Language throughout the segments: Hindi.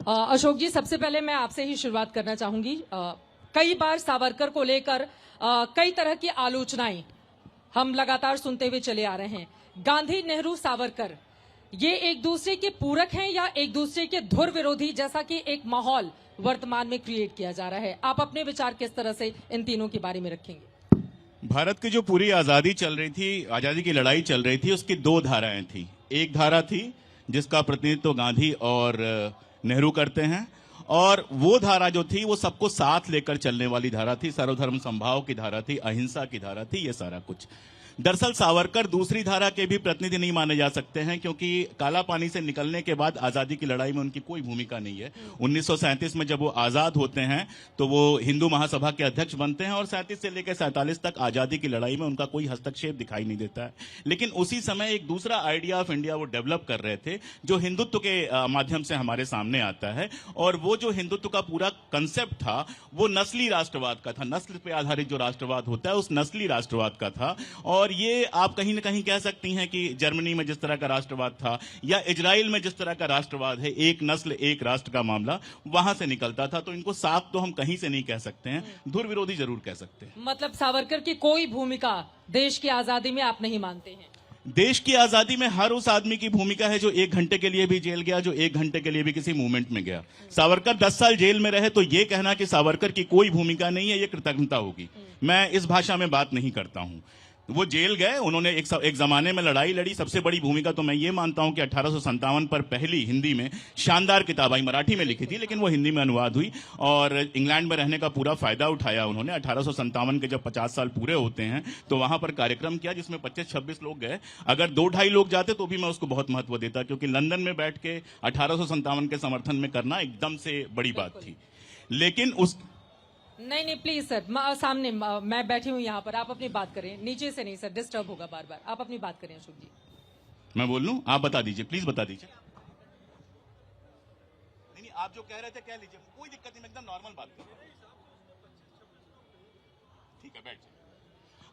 अशोक जी, सबसे पहले मैं आपसे ही शुरुआत करना चाहूंगी। कई बार सावरकर को लेकर कई तरह की आलोचनाएं हम लगातार सुनते हुए चले आ रहे हैं। गांधी, नेहरू, सावरकर ये एक दूसरे के पूरक हैं या एक दूसरे के धुर विरोधी, जैसा कि एक माहौल वर्तमान में क्रिएट किया जा रहा है? आप अपने विचार किस तरह से इन तीनों के बारे में रखेंगे? भारत की जो पूरी आजादी चल रही थी, आजादी की लड़ाई चल रही थी, उसकी दो धाराएं थी। एक धारा थी जिसका प्रतिनिधित्व गांधी और नेहरू करते हैं, और वो धारा जो थी वो सबको साथ लेकर चलने वाली धारा थी, सर्वधर्म समभाव की धारा थी, अहिंसा की धारा थी, ये सारा कुछ। दरअसल सावरकर दूसरी धारा के भी प्रतिनिधि नहीं माने जा सकते हैं, क्योंकि काला पानी से निकलने के बाद आजादी की लड़ाई में उनकी कोई भूमिका नहीं है। 1937 में जब वो आजाद होते हैं तो वो हिंदू महासभा के अध्यक्ष बनते हैं, और 37 से लेकर 47 तक आजादी की लड़ाई में उनका कोई हस्तक्षेप दिखाई नहीं देता है। लेकिन उसी समय एक दूसरा आइडिया ऑफ इंडिया वो डेवलप कर रहे थे, जो हिंदुत्व के माध्यम से हमारे सामने आता है। और वो जो हिंदुत्व का पूरा कंसेप्ट था वो नस्ली राष्ट्रवाद का था, नस्ल पे आधारित जो राष्ट्रवाद होता है उस नस्ली राष्ट्रवाद का था। और ये आप कहीं ना कहीं कह सकती हैं कि जर्मनी में जिस तरह का राष्ट्रवाद था या इजराइल में जिस तरह का राष्ट्रवाद है, एक नस्ल एक राष्ट्र का मामला वहां से निकलता था। तो इनको साफ तो हम कहीं से नहीं कह सकते हैं, धुर विरोधी जरूर कह सकते हैं। मतलब सावरकर की कोई भूमिका देश की आजादी में आप नहीं मानते हैं? देश की आजादी में हर उस आदमी की भूमिका है जो 1 घंटे के लिए भी जेल गया, जो 1 घंटे के लिए भी किसी मूवमेंट में गया। सावरकर 10 साल जेल में रहे, तो ये कहना कि सावरकर की कोई भूमिका नहीं है, ये कृतज्ञता होगी। मैं इस भाषा में बात नहीं करता हूं। वो जेल गए, उन्होंने एक जमाने में लड़ाई लड़ी। सबसे बड़ी भूमिका तो मैं ये मानता हूं कि 1857 पर पहली हिंदी में शानदार किताब आई, मराठी में लिखी थी लेकिन वो हिंदी में अनुवाद हुई, और इंग्लैंड में रहने का पूरा फायदा उठाया उन्होंने। 1857 के जब 50 साल पूरे होते हैं तो वहां पर कार्यक्रम किया जिसमें 25-26 लोग गए। अगर 2-2.5 लोग जाते तो भी मैं उसको बहुत महत्व देता, क्योंकि लंदन में बैठ के 1857 के समर्थन में करना एकदम से बड़ी बात थी। लेकिन उस नहीं प्लीज सर, सामने मैं बैठी हूँ यहाँ पर, आप अपनी बात करें। नीचे से नहीं सर, डिस्टर्ब होगा बार बार। आप अपनी बात करें अशोक जी। मैं बोल लूं? आप बता दीजिए, प्लीज बता दीजिए। नहीं, आप जो कह रहे थे कह लीजिए, कोई दिक्कत नहीं, मैं एकदम नॉर्मल बात कर रहा हूं। ठीक है, बैठ जाइए।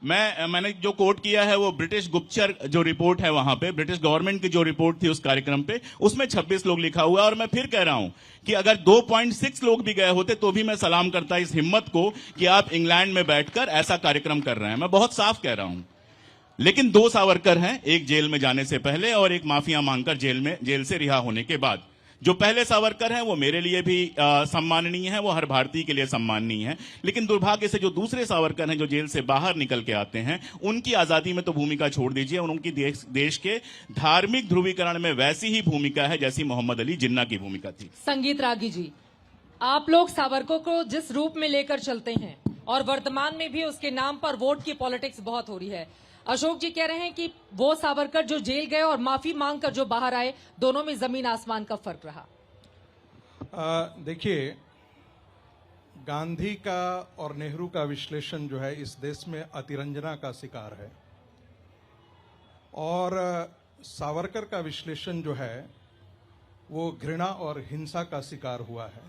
मैंने जो कोट किया है वो ब्रिटिश गुप्तचर जो रिपोर्ट है, वहां पे ब्रिटिश गवर्नमेंट की जो रिपोर्ट थी उस कार्यक्रम पे, उसमें 26 लोग लिखा हुआ है। और मैं फिर कह रहा हूं कि अगर 2.6 लोग भी गए होते तो भी मैं सलाम करता इस हिम्मत को कि आप इंग्लैंड में बैठकर ऐसा कार्यक्रम कर रहे हैं। मैं बहुत साफ कह रहा हूं। लेकिन 2 सावरकर हैं, एक जेल में जाने से पहले और एक माफिया मांगकर जेल से रिहा होने के बाद। जो पहले सावरकर हैं वो मेरे लिए भी सम्माननीय है, वो हर भारतीय के लिए सम्माननीय है। लेकिन दुर्भाग्य से जो दूसरे सावरकर हैं जो जेल से बाहर निकल के आते हैं, उनकी आजादी में तो भूमिका छोड़ दीजिए, उनकी देश के धार्मिक ध्रुवीकरण में वैसी ही भूमिका है जैसी मोहम्मद अली जिन्ना की भूमिका थी। संगीत रागी जी, आप लोग सावरकर को जिस रूप में लेकर चलते हैं और वर्तमान में भी उसके नाम पर वोट की पॉलिटिक्स बहुत हो रही है, अशोक जी कह रहे हैं कि वो सावरकर जो जेल गए और माफी मांगकर जो बाहर आए, दोनों में जमीन आसमान का फर्क रहा। देखिए, गांधी का और नेहरू का विश्लेषण जो है इस देश में अतिरंजना का शिकार है, और सावरकर का विश्लेषण जो है वो घृणा और हिंसा का शिकार हुआ है,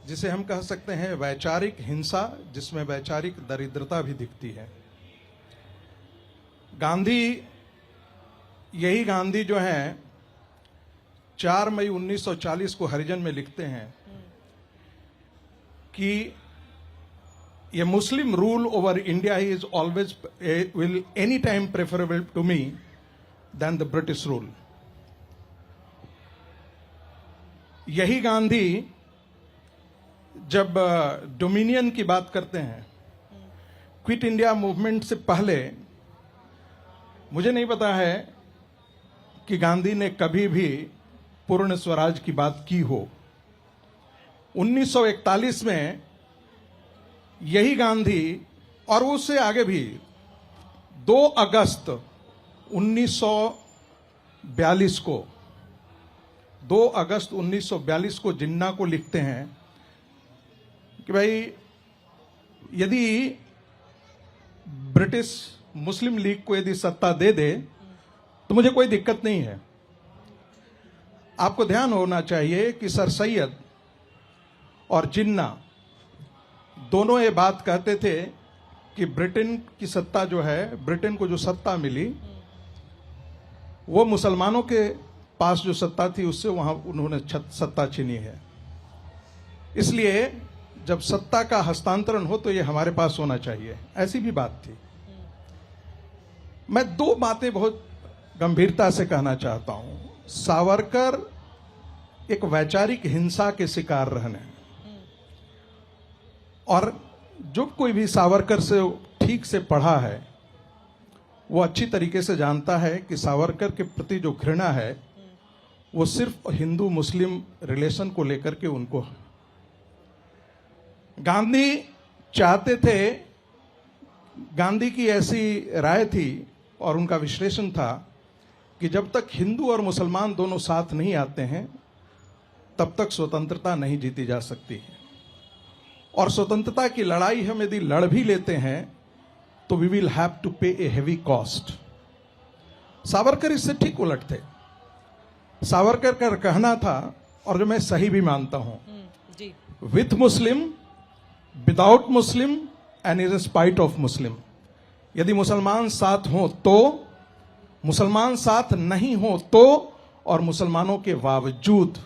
जिसे हम कह सकते हैं वैचारिक हिंसा, जिसमें वैचारिक दरिद्रता भी दिखती है। यही गांधी जो है 4 मई 1940 को हरिजन में लिखते हैं कि ये Muslim rule over India is always will any time preferable to me than the British rule. यही गांधी जब डोमिनियन की बात करते हैं, क्विट इंडिया मूवमेंट से पहले, मुझे नहीं पता है कि गांधी ने कभी भी पूर्ण स्वराज की बात की हो। 1941 में यही गांधी, और उससे आगे भी, 2 अगस्त 1942 को 2 अगस्त 1942 को जिन्ना को लिखते हैं कि भाई यदि ब्रिटिश मुस्लिम लीग को यदि सत्ता दे दे तो मुझे कोई दिक्कत नहीं है। आपको ध्यान होना चाहिए कि सर सैयद और जिन्ना दोनों ये बात कहते थे कि ब्रिटेन की सत्ता जो है, ब्रिटेन को जो सत्ता मिली वो मुसलमानों के पास जो सत्ता थी उससे वहां उन्होंने सत्ता छीनी है। इसलिए जब सत्ता का हस्तांतरण हो तो ये हमारे पास होना चाहिए, ऐसी भी बात थी। मैं दो बातें बहुत गंभीरता से कहना चाहता हूं। सावरकर एक वैचारिक हिंसा के शिकार रहने, और जो कोई भी सावरकर से ठीक से पढ़ा है वो अच्छी तरीके से जानता है कि सावरकर के प्रति जो घृणा है वो सिर्फ हिंदू मुस्लिम रिलेशन को लेकर के उनको है। गांधी चाहते थे, गांधी की ऐसी राय थी और उनका विश्लेषण था कि जब तक हिंदू और मुसलमान दोनों साथ नहीं आते हैं तब तक स्वतंत्रता नहीं जीती जा सकती है, और स्वतंत्रता की लड़ाई हम यदि लड़ भी लेते हैं तो वी विल हैव टू पे ए हेवी कॉस्ट। सावरकर इससे ठीक उलट थे। सावरकर का कहना था, और जो मैं सही भी मानता हूं, जी, with Muslim, without Muslim and in spite of Muslim. यदि मुसलमान साथ हो तो, मुसलमान साथ नहीं हो तो, और मुसलमानों के बावजूद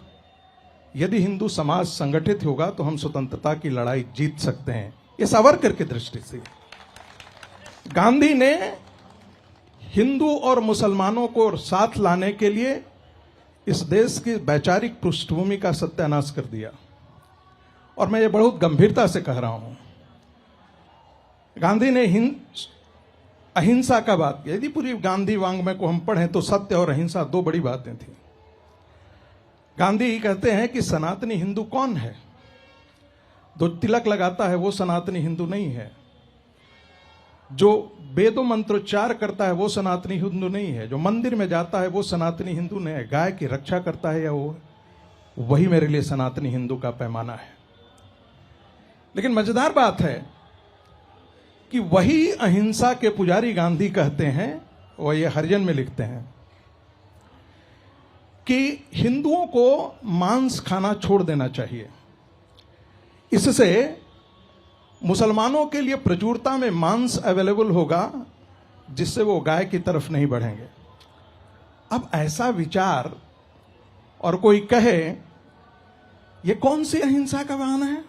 यदि हिंदू समाज संगठित होगा तो हम स्वतंत्रता की लड़ाई जीत सकते हैं। यह सावरकर की दृष्टि से। गांधी ने हिंदू और मुसलमानों को साथ लाने के लिए इस देश की वैचारिक पृष्ठभूमि का सत्यानाश कर दिया, और मैं ये बहुत गंभीरता से कह रहा हूं। गांधी ने अहिंसा का बात किया। यदि पूरी गांधी वांग्मय को हम पढ़ें तो सत्य और अहिंसा दो बड़ी बातें थी। गांधी कहते हैं कि सनातनी हिंदू कौन है? जो तिलक लगाता है वो सनातनी हिंदू नहीं है, जो वेदों मंत्रोच्चार करता है वो सनातनी हिंदू नहीं है, जो मंदिर में जाता है वो सनातनी हिंदू नहीं है, गाय की रक्षा करता है या वो, वही मेरे लिए सनातनी हिंदू का पैमाना है। लेकिन मजेदार बात है कि वही अहिंसा के पुजारी गांधी कहते हैं, वह ये हरिजन में लिखते हैं कि हिंदुओं को मांस खाना छोड़ देना चाहिए, इससे मुसलमानों के लिए प्रचुरता में मांस अवेलेबल होगा जिससे वो गाय की तरफ नहीं बढ़ेंगे। अब ऐसा विचार और कोई कहे ये कौन सी अहिंसा का बहाना है?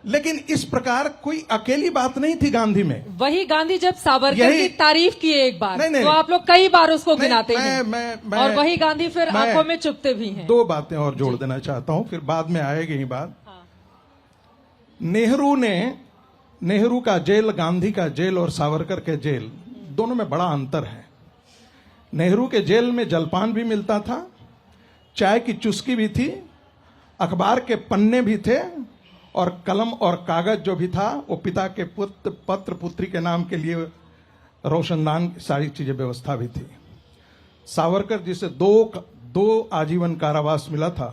लेकिन इस प्रकार कोई अकेली बात नहीं थी गांधी में। वही गांधी जब सावरकर की तारीफ किए एक बार, नहीं, तो आप लोग कई बार उसको गिनाते हैं, मैं, और वही गांधी फिर आंखों में चुभते भी हैं। दो बातें और जोड़ देना चाहता हूं, फिर बाद में आएगी ही बात। हाँ। नेहरू का जेल, गांधी का जेल और सावरकर के जेल, दोनों में बड़ा अंतर है। नेहरू के जेल में जलपान भी मिलता था, चाय की चुस्की भी थी, अखबार के पन्ने भी थे, और कलम और कागज जो भी था वो पिता के पत्र पुत्री के नाम के लिए रोशनदान, सारी चीजें व्यवस्था भी थी। सावरकर जिसे दो आजीवन कारावास मिला था,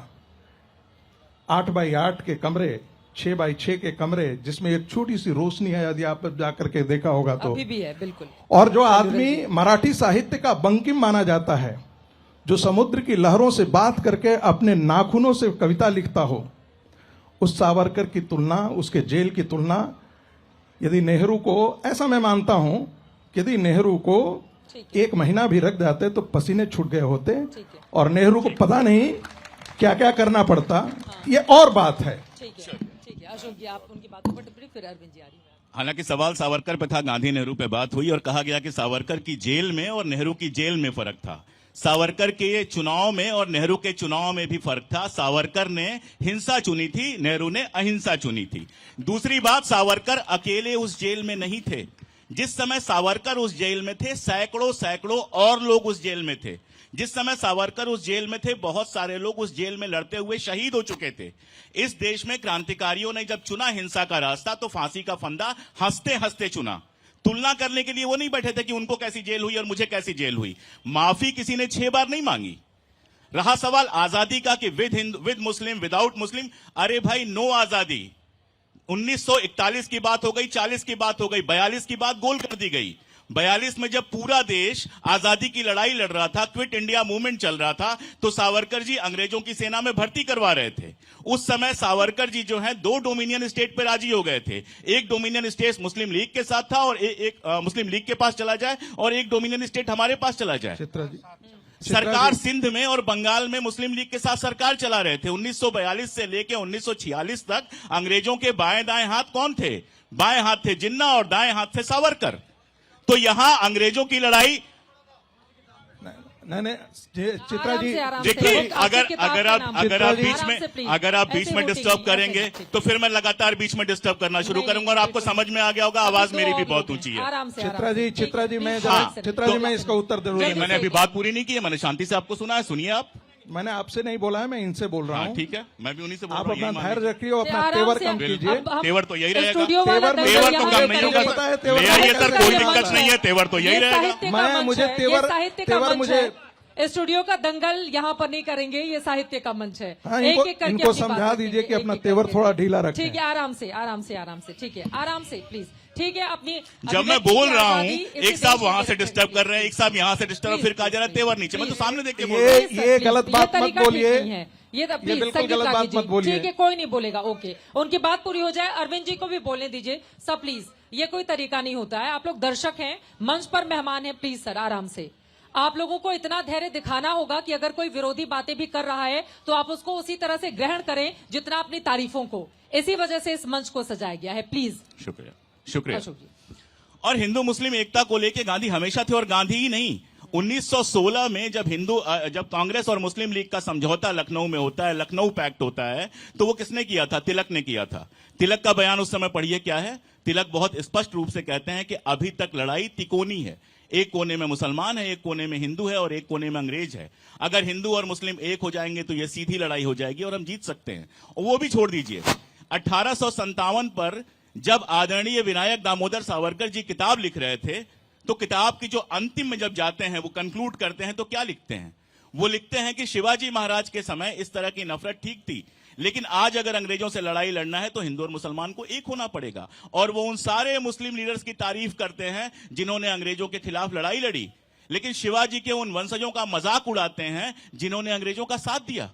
8x8 के कमरे, 6x6 के कमरे, जिसमें एक छोटी सी रोशनी है, यदि आप जाकर के देखा होगा तो अभी भी है, बिल्कुल। और जो आदमी मराठी साहित्य का बंकिम माना जाता है, जो समुद्र की लहरों से बात करके अपने नाखूनों से कविता लिखता हो, उस सावरकर की तुलना, उसके जेल की तुलना, यदि नेहरू को, ऐसा मैं मानता हूं कि यदि नेहरू को 1 महीना भी रख जाते तो पसीने छूट गए होते, और नेहरू को पता नहीं क्या क्या करना पड़ता। हाँ। ये और बात है। ठीक है अशोक जी, आप उनकी बातों पर टिप्पणी, फिर अरविंद जी आ रही है। हालांकि सवाल सावरकर पे था, गांधी नेहरू पे बात हुई और कहा गया कि सावरकर की जेल में और नेहरू की जेल में फर्क था। सावरकर के चुनाव में और नेहरू के चुनाव में भी फर्क था। सावरकर ने हिंसा चुनी थी, नेहरू ने अहिंसा चुनी थी। दूसरी बात, सावरकर अकेले उस जेल में नहीं थे। जिस समय सावरकर उस जेल में थे, सैकड़ों और लोग उस जेल में थे। जिस समय सावरकर उस जेल में थे, बहुत सारे लोग उस जेल में लड़ते हुए शहीद हो चुके थे। इस देश में क्रांतिकारियों ने जब चुना हिंसा का रास्ता, तो फांसी का फंदा हंसते हंसते चुना। तुलना करने के लिए वो नहीं बैठे थे कि उनको कैसी जेल हुई और मुझे कैसी जेल हुई। माफी किसी ने 6 बार नहीं मांगी। रहा सवाल आजादी का कि विद मुस्लिम, विदाउट मुस्लिम, अरे भाई नो आजादी। 1941 की बात हो गई, 40 की बात हो गई, 42 की बात गोल कर दी गई। 42 में जब पूरा देश आजादी की लड़ाई लड़ रहा था, क्विट इंडिया मूवमेंट चल रहा था, तो सावरकर जी अंग्रेजों की सेना में भर्ती करवा रहे थे। उस समय सावरकर जी जो है 2 डोमिनियन स्टेट पे राजी हो गए थे। एक डोमिनियन स्टेट मुस्लिम लीग के साथ था और एक मुस्लिम लीग के पास चला जाए और एक डोमिनियन स्टेट हमारे पास चला जाए। चित्रा जी, सरकार सिंध में और बंगाल में मुस्लिम लीग के साथ सरकार चला रहे थे। 1942 से लेकर 1946 तक अंग्रेजों के बाएं दाएं हाथ कौन थे? बाएं हाथ थे जिन्ना और दाएं हाथ थे सावरकर। तो यहां अंग्रेजों की लड़ाई, नहीं चित्रा जी देखिए, अगर आप बीच में डिस्टर्ब करेंगे तो फिर मैं लगातार बीच में डिस्टर्ब करना शुरू करूंगा और आपको समझ में आ गया होगा आवाज मेरी भी बहुत ऊंची है। चित्रा जी मैं इसका उत्तर जरूर, मैंने अभी बात पूरी नहीं की है, मैंने शांति से आपको सुना है, सुनिए आप। मैंने आपसे नहीं बोला है, मैं इनसे बोल रहा हूँ। ठीक है, मैं भी उन्हीं से बोल आप रहा हूँ। अपना धैर्य रखिए और अपना तेवर कम कीजिए। तेवर तो यही रहेगा, तेवर तो कम नहीं होगा सर, कोई दिक्कत नहीं है, तेवर तो यही रहेगा। मुझे स्टूडियो का दंगल यहाँ पर नहीं करेंगे, ये साहित्य का मंच है। हाँ, एक एक करके इनको समझा दीजिए कि अपना तेवर थोड़ा ढीला रखें। ठीक है, आराम से, ठीक है, आराम से प्लीज। ठीक है, अपनी जब मैं बोल रहा हूँ एक साहब वहां से डिस्टर्ब कर रहे हैं, एक साहब यहाँ से डिस्टर्ब, फिर कहा जा रहा है तेवर नीचे। मैं तो सामने देख के बोल रहा हूँ। ये गलत बात मत बोलिए, ये बिल्कुल गलत बात मत बोलिए। ठीक है, कोई नहीं बोलेगा, ओके, उनकी बात पूरी हो जाए। अरविंद जी को भी बोलने दीजिए सर, प्लीज। ये कोई तरीका नहीं होता है, आप लोग दर्शक हैं, मंच पर मेहमान हैं, प्लीज सर आराम से। आप लोगों को इतना धैर्य दिखाना होगा कि अगर कोई विरोधी बातें भी कर रहा है तो आप उसको उसी तरह से ग्रहण करें जितना अपनी तारीफों को। इसी वजह से इस मंच को सजाया गया है, प्लीज। शुक्रिया। और हिंदू मुस्लिम एकता को लेकर गांधी हमेशा थे, और गांधी ही नहीं, 1916 में जब कांग्रेस और मुस्लिम लीग का समझौता लखनऊ में होता है, लखनऊ पैक्ट होता है, तो वो किसने किया था? तिलक ने किया था। तिलक का बयान उस समय पढ़िए क्या है। तिलक बहुत स्पष्ट रूप से कहते हैं कि अभी तक लड़ाई तिकोनी है, एक कोने में मुसलमान है, एक कोने में हिंदू है और एक कोने में अंग्रेज है। अगर हिंदू और मुस्लिम एक हो जाएंगे तो यह सीधी लड़ाई हो जाएगी और हम जीत सकते हैं। और वो भी छोड़ दीजिए, 1857 पर जब आदरणीय विनायक दामोदर सावरकर जी किताब लिख रहे थे, तो किताब की जो अंतिम में जब जाते हैं, वो कंक्लूड करते हैं, तो क्या लिखते हैं? वो लिखते हैं कि शिवाजी महाराज के समय इस तरह की नफरत ठीक थी, लेकिन आज अगर अंग्रेजों से लड़ाई लड़ना है तो हिंदू और मुसलमान को एक होना पड़ेगा। और वो उन सारे मुस्लिम लीडर्स की तारीफ करते हैं जिन्होंने अंग्रेजों के खिलाफ लड़ाई लड़ी, लेकिन शिवाजी के उन वंशजों का मजाक उड़ाते हैं जिन्होंने अंग्रेजों का साथ दिया।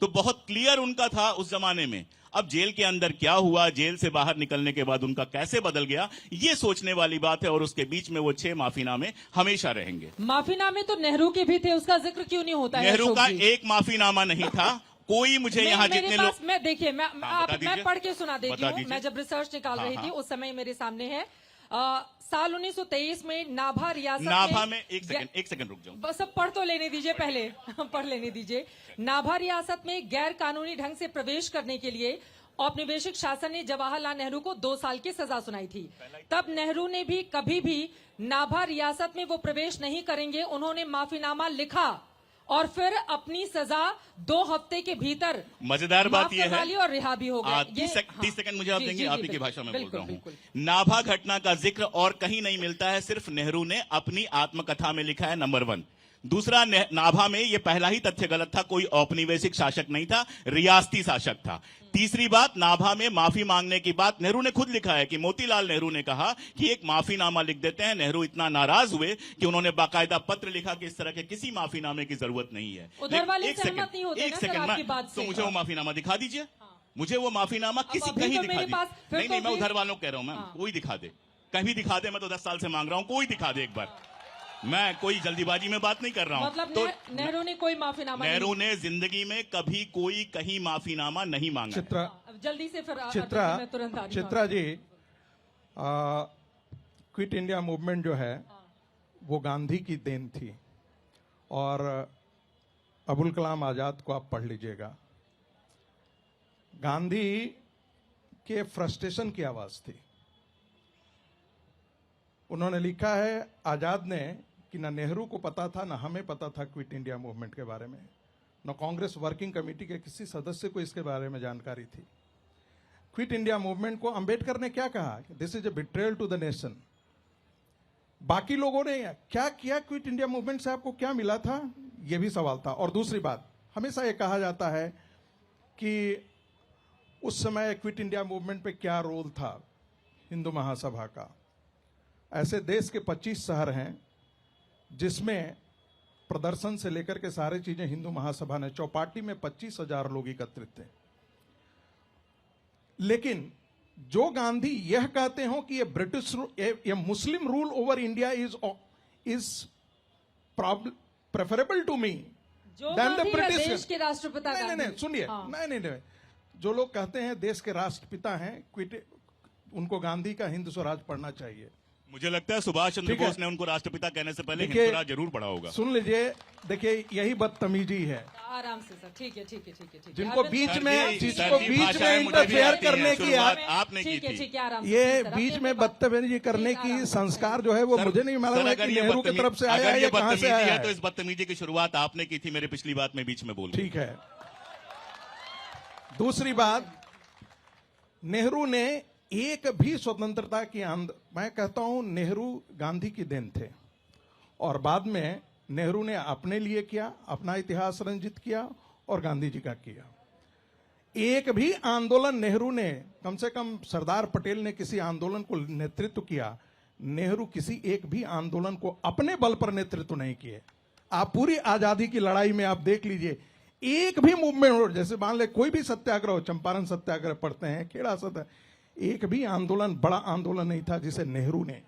तो बहुत क्लियर उनका था उस जमाने में। अब जेल के अंदर क्या हुआ, जेल से बाहर निकलने के बाद उनका कैसे बदल गया, ये सोचने वाली बात है। और उसके बीच में वो 6 माफीनामे हमेशा रहेंगे। माफीनामे तो नेहरू के भी थे, उसका जिक्र क्यों नहीं होता है? नेहरू का एक माफीनामा नहीं था। कोई मुझे यहाँ जितने लोग, मैं देखिए, मैं पढ़ के सुना देती हूँ। मैं जब रिसर्च निकाल रही थी उस समय मेरे सामने है, साल 1923 में नाभा रियासत में एक सेकंड रुक जाऊं, बस अब पढ़ तो लेने दीजिए, पहले पढ़ लेने दीजिए। नाभा रियासत में गैर कानूनी ढंग से प्रवेश करने के लिए औपनिवेशिक शासन ने जवाहरलाल नेहरू को 2 साल की सजा सुनाई थी। तब नेहरू ने भी कभी भी नाभा रियासत में वो प्रवेश नहीं करेंगे। उन्होंने माफीनामा लिखा और फिर अपनी सजा 2 हफ्ते के भीतर मजेदार बात यह है और रिहा भी हो गए। 30 सेकंड मुझे आप देंगे, आप ही की भाषा में बोल रहा हूँ। नाभा घटना का जिक्र और कहीं नहीं मिलता है, सिर्फ नेहरू ने अपनी आत्मकथा में लिखा है, नंबर 1। दूसरा, नाभा में यह पहला ही तथ्य गलत था, कोई औपनिवेशिक शासक नहीं था, रियासती शासक था। तीसरी बात, नाभा में माफी मांगने की बात नेहरू ने खुद लिखा है कि मोतीलाल नेहरू ने कहा कि एक माफीनामा लिख देते हैं। नेहरू इतना नाराज हुए कि उन्होंने बाकायदा पत्र लिखा कि इस तरह के किसी माफीनामे की जरूरत नहीं है। एक सेकंड, तो मुझे वो माफीनामा दिखा दीजिए। मुझे वो माफीनामा किसी कहीं दिखा दीजिए। नहीं, मैं उधर वालों कह रहा हूं, मैम, कोई दिखा दे, कहीं दिखा दे। मैं तो 10 साल से मांग रहा हूं, कोई दिखा दे एक बार। मैं कोई जल्दीबाजी में बात नहीं कर रहा हूं। मतलब तो नेहरू ने कोई माफीनामा, नेहरू ने जिंदगी में कभी कोई कहीं माफीनामा नहीं मांगा। जल्दी से फिर Chitra ji, quit India movement जो है वो गांधी की देन थी, और अबुल कलाम आजाद को आप पढ़ लीजिएगा। गांधी के फ्रस्ट्रेशन की आवाज थी। उन्होंने लिखा है, आजाद ने, कि ना नेहरू को पता था, ना हमें पता था क्विट इंडिया मूवमेंट के बारे में, न कांग्रेस वर्किंग कमेटी के किसी सदस्य को इसके बारे में जानकारी थी। क्विट इंडिया मूवमेंट को अंबेडकर ने क्या कहा? This is a betrayal to the nation. बाकी लोगों ने क्या किया? क्विट इंडिया मूवमेंट से आपको क्या मिला था? यह भी सवाल था। और दूसरी बात, हमेशा यह कहा जाता है कि उस समय क्विट इंडिया मूवमेंट पे क्या रोल था हिंदू महासभा का। ऐसे देश के 25 शहर हैं जिसमें प्रदर्शन से लेकर के सारी चीजें हिंदू महासभा ने, चौपाटी में 25,000 लोग एकत्रित थे। लेकिन जो गांधी यह कहते हो कि ये Muslim rule over India is preferable to me जो देन द गांधी ब्रिटिश। देश के राष्ट्रपिता नहीं, गांधी। सुनिए। हाँ। नहीं, जो लोग कहते हैं देश के राष्ट्रपिता हैं, उनको गांधी का हिंद स्वराज पढ़ना चाहिए। मुझे लगता है सुभाष चंद्र ठीक है। बोस ने उनको राष्ट्रपिता कहने से पहले देखिए, हिंद स्वराज जरूर पढ़ा होगा। सुन लीजिए, देखिए यही बदतमीजी है। आराम से सर, ठीक है, ठीक है, ठीक है, ठीक है। जिनको अरविंद बीच सर, में जी, जिसको सर जी, बीच भाषाएं में मुझे भी इंटरफेयर आती हैं, करने की शुरुआत आपने की ठीक है, थी। ठीक है, आराम से। ये सर, बीच अपने में अपने बात- बदतमीजी करने ठीक, की आराम से। संस्कार जो है वो सर- मुझे नहीं मालूम सर, है अगर कि ये नेहरू की तरफ से आया अगर है ये या कहां से बदतमीजी आया है तो है। इस बदतमीजी की शुरुआत आपने की थी, मेरी पिछली बात में बीच में बोल ठीक है। दूसरी बात, नेहरू ने एक भी स्वतंत्रता की मैं कहता हूं नेहरू गांधी की देन थे, और बाद में नेहरू ने अपने लिए किया, अपना इतिहास रंजित किया और गांधी जी का किया। एक भी आंदोलन नेहरू ने, कम से कम सरदार पटेल ने किसी आंदोलन को नेतृत्व किया, नेहरू किसी एक भी आंदोलन को अपने बल पर नेतृत्व नहीं किए। आप पूरी आजादी की लड़ाई में आप देख लीजिए, एक भी मूवमेंट हो, जैसे मान ले कोई भी सत्याग्रह हो, चंपारण सत्याग्रह पढ़ते हैं, खेड़ा सत्याग्रह, एक भी आंदोलन बड़ा आंदोलन नहीं था जिसे नेहरू ने।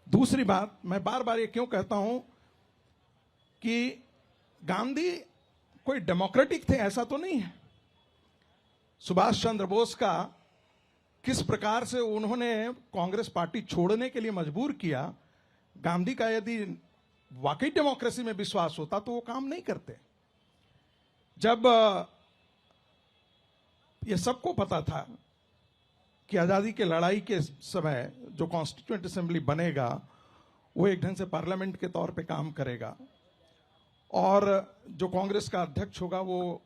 दूसरी बात, मैं बार बार ये क्यों कहता हूं कि गांधी कोई डेमोक्रेटिक थे, ऐसा तो नहीं है। सुभाष चंद्र बोस का किस प्रकार से उन्होंने कांग्रेस पार्टी छोड़ने के लिए मजबूर किया, गांधी का यदि वाकई डेमोक्रेसी में विश्वास होता तो वो काम नहीं करते। जब ये सबको पता था कि आजादी के लड़ाई के समय जो कॉन्स्टिट्यूएंट असेंबली बनेगा वो एक ढंग से पार्लियामेंट के तौर पे काम करेगा, और जो कांग्रेस का अध्यक्ष होगा वो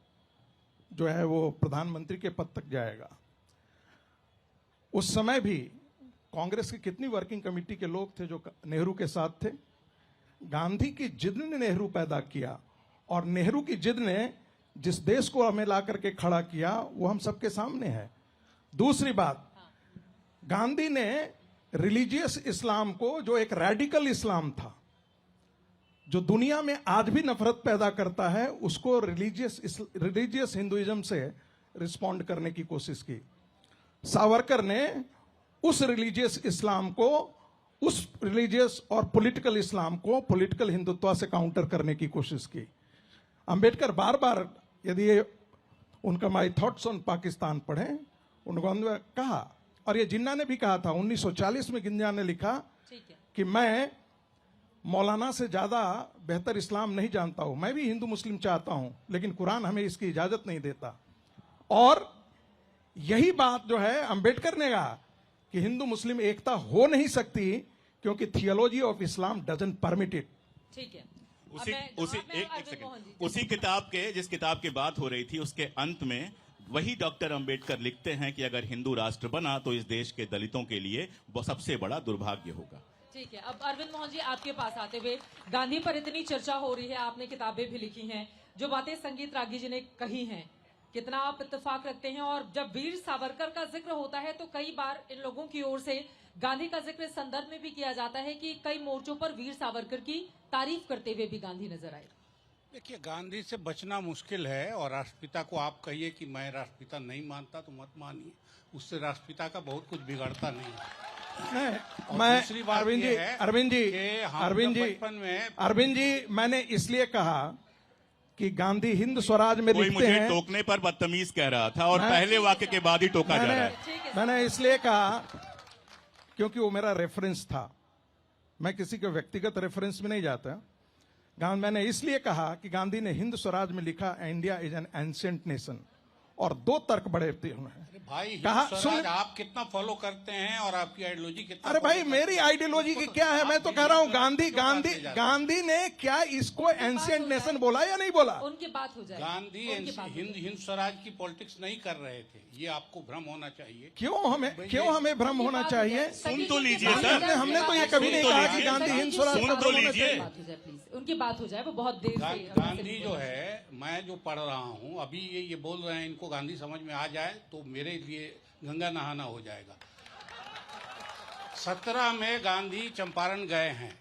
जो है वो प्रधानमंत्री के पद तक जाएगा। उस समय भी कांग्रेस की कितनी वर्किंग कमेटी के लोग थे जो नेहरू के साथ थे। गांधी की जिद ने नेहरू पैदा किया, और नेहरू की जिद ने जिस देश को हमें ला करके खड़ा किया वो हम सबके सामने है। दूसरी बात, गांधी ने रिलीजियस इस्लाम को, जो एक रेडिकल इस्लाम था, जो दुनिया में आज भी नफरत पैदा करता है, उसको रिलीजियस हिंदुइज्म से रिस्पॉन्ड करने की कोशिश की। सावरकर ने उस रिलीजियस इस्लाम को, उस रिलीजियस और पॉलिटिकल इस्लाम को पॉलिटिकल हिंदुत्व से काउंटर करने की कोशिश की। अंबेडकर बार बार, यदि उनका माई थॉट्स ऑन पाकिस्तान पढ़ें, उन्होंने कहा, और ये जिन्ना ने भी कहा था 1940 में, जिन्ना ने लिखा कि मैं मौलाना से ज्यादा बेहतर इस्लाम नहीं जानता हूं, मैं भी हिंदू मुस्लिम चाहता हूं, लेकिन कुरान हमें इसकी इजाजत नहीं देता। और यही बात जो है अंबेडकर ने कहा कि हिंदू मुस्लिम एकता हो नहीं सकती क्योंकि theology of Islam doesn't permit it. ठीक है। उसी किताब के, जिस किताब की बात हो रही थी, उसके अंत में वही डॉक्टर अंबेडकर लिखते हैं कि अगर हिंदू राष्ट्र बना तो इस देश के दलितों के लिए वो सबसे बड़ा दुर्भाग्य होगा। ठीक है। अब अरविंद मोहन जी, आपके पास आते हुए, गांधी पर इतनी चर्चा हो रही है, आपने किताबें भी लिखी हैं, जो बातें संगीत रागी जी ने कही हैं, कितना आप इत्तेफाक रखते हैं? और जब वीर सावरकर का जिक्र होता है तो कई बार इन लोगों की ओर से गांधी का जिक्र इस संदर्भ में भी किया जाता है कि कई मोर्चों पर वीर सावरकर की तारीफ करते हुए भी गांधी नजर आए। देखिए, गांधी से बचना मुश्किल है, और राष्ट्रपिता को आप कहिए कि मैं राष्ट्रपिता नहीं मानता तो मत मानिए, उससे राष्ट्रपिता का बहुत कुछ बिगड़ता नहीं है। मैं दूसरी बात अरविंद जी, ये है अरविंद जी, कि हम अरविंद जब जी, बचपन में, अरविंद जी, मैंने इसलिए कहा कि गांधी हिंद स्वराज में कोई लिखते मुझे हैं, टोकने पर बदतमीज कह रहा था और पहले वाक्य के बाद ही टोका जा रहा है। मैंने इसलिए कहा क्योंकि वो मेरा रेफरेंस था, मैं किसी के व्यक्तिगत रेफरेंस में नहीं जाता। मैंने इसलिए कहा कि गांधी ने हिंद स्वराज में लिखा India is an ancient nation, और दो तर्क बड़े थे उन्होंने। भाई कहा, हिंद स्वराज आप कितना फॉलो करते हैं और आपकी आइडियोलॉजी कितना? अरे भाई, मेरी आइडियोलॉजी की क्या है? मैं तो कह रहा हूँ गांधी ने क्या इसको एंशिएंट नेशन बोला या नहीं बोला? उनकी बात हो जाए। गांधी हिंद स्वराज की पॉलिटिक्स नहीं कर रहे थे, ये आपको भ्रम होना चाहिए। क्यों हमें भ्रम होना चाहिए? सुन तो लीजिए सर, हमने तो ये कभी नहीं कहा कि गांधी हिंद स्वराज सुन तो लीजिए। उनकी बात हो जाए, वो बहुत देर से गांधी जो है, मैं जो पढ़ रहा हूँ अभी, ये बोल रहे हैं इनको गांधी समझ में आ जाए तो मेरे लिए गंगा नहाना हो जाएगा। 17 में गांधी चंपारण गए हैं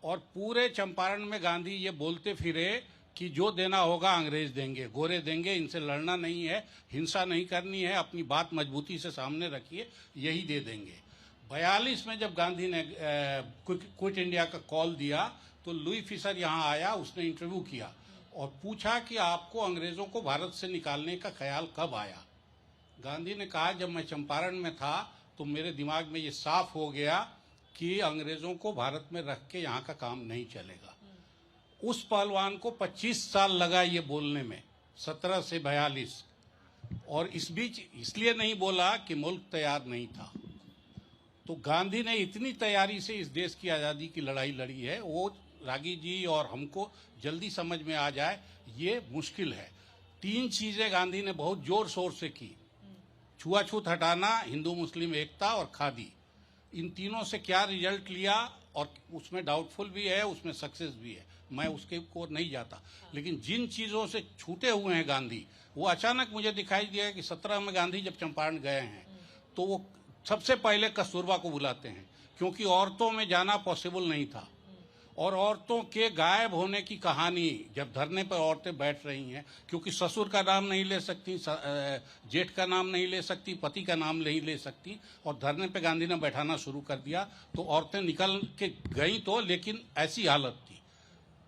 और पूरे चंपारण में गांधी ये बोलते फिरे कि जो देना होगा अंग्रेज देंगे, गोरे देंगे, इनसे लड़ना नहीं है, हिंसा नहीं करनी है, अपनी बात मजबूती से सामने रखिए, यही दे देंगे। 42 में जब गांधी ने क्विट इंडिया का कॉल दिया तो लुई फिशर यहाँ आया, उसने इंटरव्यू किया और पूछा कि आपको अंग्रेजों को भारत से निकालने का ख्याल कब आया। गांधी ने कहा जब मैं चंपारण में था तो मेरे दिमाग में ये साफ हो गया कि अंग्रेजों को भारत में रख के यहाँ का काम नहीं चलेगा। उस पहलवान को 25 साल लगा ये बोलने में, 17 से 42, और इस बीच इसलिए नहीं बोला कि मुल्क तैयार नहीं था। तो गांधी ने इतनी तैयारी से इस देश की आज़ादी की लड़ाई लड़ी है, वो रागी जी और हमको जल्दी समझ में आ जाए ये मुश्किल है। 3 चीजें गांधी ने बहुत जोर शोर से की, छुआछूत हटाना, हिंदू मुस्लिम एकता और खादी। इन तीनों से क्या रिजल्ट लिया और उसमें डाउटफुल भी है, उसमें सक्सेस भी है, मैं उसके को नहीं जाता। लेकिन जिन चीजों से छूटे हुए हैं गांधी, वो अचानक मुझे दिखाई दिया कि 17 में गांधी जब चंपारण गए हैं तो वो सबसे पहले कस्तूरबा को बुलाते हैं, क्योंकि औरतों में जाना पॉसिबल नहीं था। और औरतों के गायब होने की कहानी, जब धरने पर औरतें बैठ रही हैं, क्योंकि ससुर का नाम नहीं ले सकती, जेठ का नाम नहीं ले सकती, पति का नाम नहीं ले सकती, और धरने पे गांधी ने बैठाना शुरू कर दिया, तो औरतें निकल के गई तो, लेकिन ऐसी हालत थी।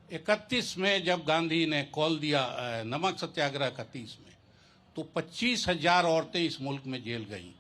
31 में जब गांधी ने कॉल दिया नमक सत्याग्रह का 30 में, तो 25,000 औरतें इस मुल्क में जेल गईं।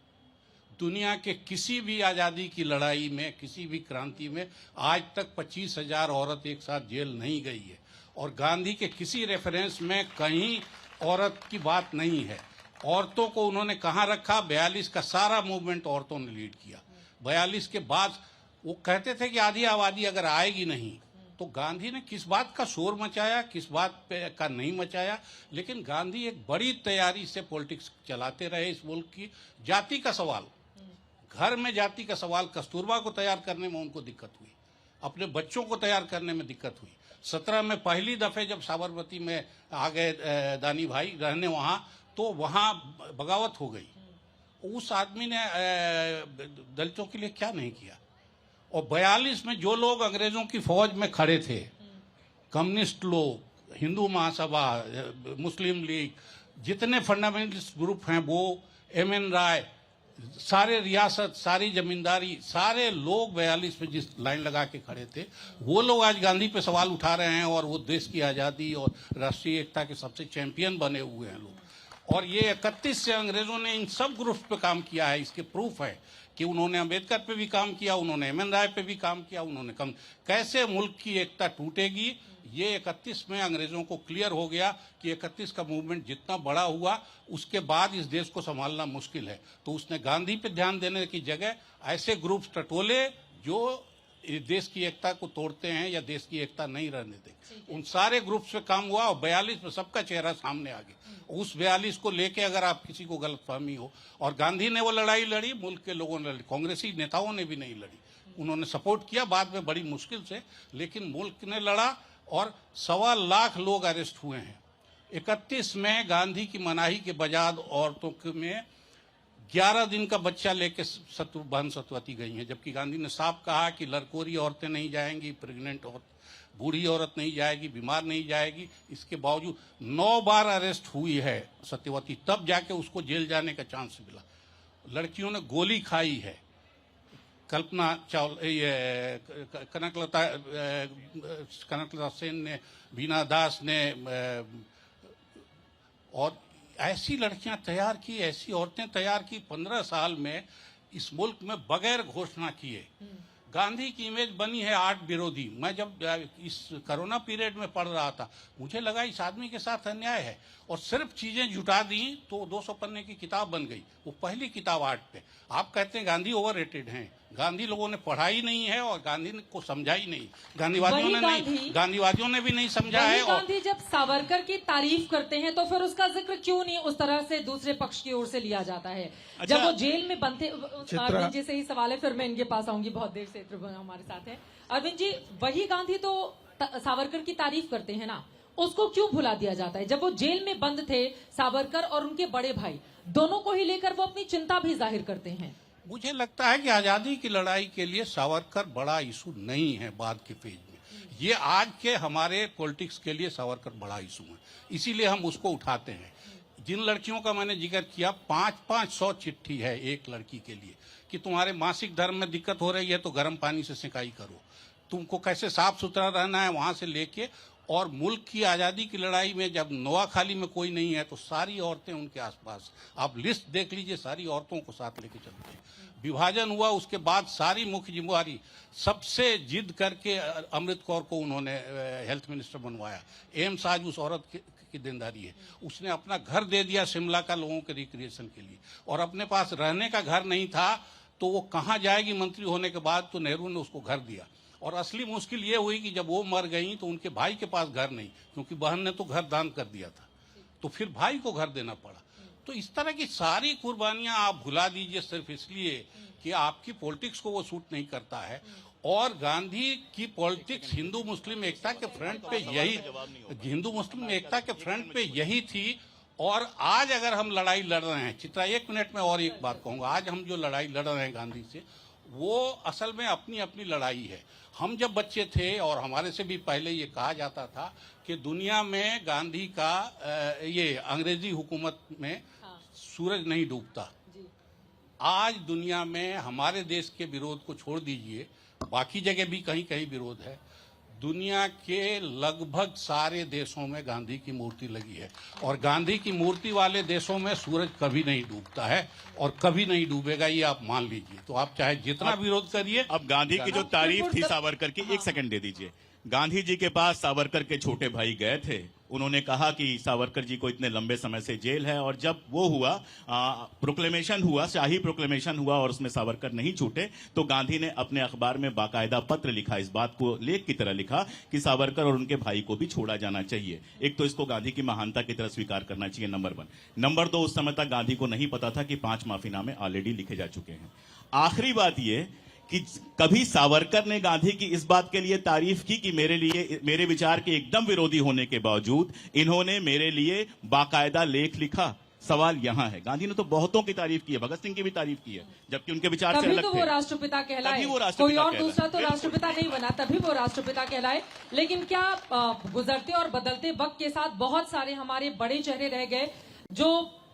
दुनिया के किसी भी आज़ादी की लड़ाई में, किसी भी क्रांति में आज तक 25,000 औरत एक साथ जेल नहीं गई है। और गांधी के किसी रेफरेंस में कहीं औरत की बात नहीं है। औरतों को उन्होंने कहाँ रखा? 42 का सारा मूवमेंट औरतों ने लीड किया। 42 के बाद वो कहते थे कि आधी आबादी अगर आएगी नहीं, तो गांधी ने किस बात का शोर मचाया, किस बात पे का नहीं मचाया। लेकिन गांधी एक बड़ी तैयारी से पॉलिटिक्स चलाते रहे इस मुल्क की। जाति का सवाल, घर में जाति का सवाल, कस्तूरबा को तैयार करने में उनको दिक्कत हुई, अपने बच्चों को तैयार करने में दिक्कत हुई। 17 में पहली दफे जब साबरमती में आ गए दानी भाई रहने वहां, तो वहां बगावत हो गई। उस आदमी ने दलितों के लिए क्या नहीं किया। और 42 में जो लोग अंग्रेजों की फौज में खड़े थे, कम्युनिस्ट लोग, हिंदू महासभा, मुस्लिम लीग, जितने फंडामेंटलिस्ट ग्रुप हैं वो, एम.एन. राय, सारे रियासत, सारी जमींदारी, सारे लोग 42 में जिस लाइन लगा के खड़े थे, वो लोग आज गांधी पे सवाल उठा रहे हैं और वो देश की आज़ादी और राष्ट्रीय एकता के सबसे चैंपियन बने हुए हैं लोग। और ये 31 से अंग्रेजों ने इन सब ग्रुप्स पे काम किया है। इसके प्रूफ है कि उन्होंने अम्बेडकर पे भी काम किया, उन्होंने एम.एन. राय पे भी काम किया, उन्होंने कैसे मुल्क की एकता टूटेगी, ये 31 में अंग्रेजों को क्लियर हो गया कि 31 का मूवमेंट जितना बड़ा हुआ, उसके बाद इस देश को संभालना मुश्किल है। तो उसने गांधी पे ध्यान देने की जगह ऐसे ग्रुप्स टटोले जो देश की एकता को तोड़ते हैं या देश की एकता नहीं रहने देते। उन सारे ग्रुप्स पे काम हुआ और 42 में सबका चेहरा सामने आ गया। उस 42 को लेके अगर आप किसी को गलतफहमी हो, और गांधी ने वो लड़ाई लड़ी, मुल्क के लोगों ने लड़ी, कांग्रेसी नेताओं ने भी नहीं लड़ी, उन्होंने सपोर्ट किया बाद में बड़ी मुश्किल से, लेकिन मुल्क ने लड़ा और 1.25 लाख लोग अरेस्ट हुए हैं। 31 में गांधी की मनाही के बजाय औरतों में 11 दिन का बच्चा लेके बहन सतवती गई हैं, जबकि गांधी ने साफ कहा कि लड़कोरी औरतें नहीं जाएंगी, प्रेग्नेंट औरत, बूढ़ी औरत नहीं जाएगी, बीमार नहीं जाएगी। इसके बावजूद 9 बार अरेस्ट हुई है सत्यवती, तब जाके उसको जेल जाने का चांस मिला। लड़कियों ने गोली खाई है, कल्पना चावला, ये कनकलता सेन ने, बीना दास ने, और ऐसी लड़कियां तैयार की, ऐसी औरतें तैयार की 15 साल में इस मुल्क में बगैर घोषणा किए। गांधी की इमेज बनी है आर्ट विरोधी। मैं जब इस कोरोना पीरियड में पढ़ रहा था, मुझे लगा इस आदमी के साथ अन्याय है, और सिर्फ चीजें जुटा दी तो 200 पन्ने की किताब बन गई। वो पहली किताब आर्ट पे। आप कहते हैं गांधी ओवररेटेड हैं, गांधी लोगों ने पढ़ाई नहीं है और गांधी को समझा ही नहीं, गांधीवादियों ने भी नहीं समझा है। और गांधी जब सावरकर की तारीफ करते हैं तो फिर उसका जिक्र क्यों नहीं उस तरह से दूसरे पक्ष की ओर से लिया जाता है? जब वो जेल में बंद थे, अरविंद जी से ही सवाल है, फिर मैं इनके पास आऊंगी, बहुत देर से हमारे साथ है। अरविंद जी, वही गांधी तो सावरकर की तारीफ करते हैं ना, उसको क्यों भुला दिया जाता है? जब वो जेल में बंद थे, सावरकर और उनके बड़े भाई दोनों को ही लेकर वो अपनी चिंता भी जाहिर करते हैं। मुझे लगता है कि आजादी की लड़ाई के लिए सावरकर बड़ा इशू नहीं है बाद के पेज में। ये आज के हमारे पॉलिटिक्स के लिए सावरकर बड़ा इशू है, इसीलिए हम उसको उठाते हैं। जिन लड़कियों का मैंने जिक्र किया, 500 चिट्ठी है एक लड़की के लिए कि तुम्हारे मासिक धर्म में दिक्कत हो रही है तो गर्म पानी से सिंचाई करो, तुमको कैसे साफ सुथरा रहना है, वहां से लेके और मुल्क की आजादी की लड़ाई में जब नोआखाली में कोई नहीं है तो सारी औरतें उनके आसपास, आप लिस्ट देख लीजिए, सारी औरतों को साथ लेके चलते हैं। विभाजन हुआ उसके बाद सारी मुख्य जिम्मेवारी सबसे जिद करके अमृत कौर को उन्होंने हेल्थ मिनिस्टर बनवाया। एम्स आज उस औरत की देनदारी है। उसने अपना घर दे दिया शिमला का लोगों के रिक्रिएशन के लिए, और अपने पास रहने का घर नहीं था तो वो कहाँ जाएगी मंत्री होने के बाद, तो नेहरू ने उसको घर दिया। और असली मुश्किल ये हुई कि जब वो मर गई तो उनके भाई के पास घर नहीं, क्योंकि बहन ने तो घर दान कर दिया था, तो फिर भाई को घर देना पड़ा। तो इस तरह की सारी कुर्बानियां आप भुला दीजिए सिर्फ इसलिए कि आपकी पॉलिटिक्स को वो सूट नहीं करता है। और गांधी की पॉलिटिक्स हिंदू मुस्लिम एकता के फ्रंट पे यही, हिंदू मुस्लिम एकता के फ्रंट पे यही थी। और आज अगर हम लड़ाई लड़ रहे हैं, चित्रा 1 मिनट में और एक बात कहूंगा, आज हम जो लड़ाई लड़ रहे हैं गांधी से, वो असल में अपनी अपनी लड़ाई है। हम जब बच्चे थे और हमारे से भी पहले ये कहा जाता था कि दुनिया में गांधी का ये अंग्रेजी हुकूमत में सूरज नहीं डूबता। आज दुनिया में हमारे देश के विरोध को छोड़ दीजिए, बाकी जगह भी कहीं कहीं विरोध है। दुनिया के लगभग सारे देशों में गांधी की मूर्ति लगी है, और गांधी की मूर्ति वाले देशों में सूरज कभी नहीं डूबता है और कभी नहीं डूबेगा, ये आप मान लीजिए। तो आप चाहे जितना विरोध करिए। अब गांधी की जो तारीफ थी सावरकर की, एक सेकंड दे दीजिए। गांधी जी के पास सावरकर के छोटे भाई गए थे, उन्होंने कहा कि सावरकर जी को इतने लंबे समय से जेल है, और जब वो हुआ प्रोक्लेमेशन हुआ, शाही प्रोक्लेमेशन हुआ और उसमें सावरकर नहीं छूटे, तो गांधी ने अपने अखबार में बाकायदा पत्र लिखा, इस बात को लेख की तरह लिखा कि सावरकर और उनके भाई को भी छोड़ा जाना चाहिए। एक तो इसको गांधी की महानता की तरह स्वीकार करना चाहिए, नंबर 1। नंबर 2, उस समय तक गांधी को नहीं पता था कि 5 माफीनामे ऑलरेडी लिखे जा चुके हैं। आखिरी बात यह कि कभी सावरकर ने गांधी की इस बात के लिए तारीफ की कि मेरे विचार के एकदम विरोधी होने के बावजूद इन्होंने मेरे लिए बाकायदा लेख लिखा? सवाल यहां है। गांधी ने तो बहुतों की तारीफ की है, भगत सिंह की भी तारीफ की है, जबकि उनके विचार से अलग तो थे। वो राष्ट्रपिता कहलाए, तभी वो राष्ट्रपिता कोई और कहलाए। दूसरा तो राष्ट्रपिता नहीं बना, तभी वो राष्ट्रपिता कहलाए। लेकिन क्या गुजरते और बदलते वक्त के साथ बहुत सारे हमारे बड़े चेहरे रह गए जो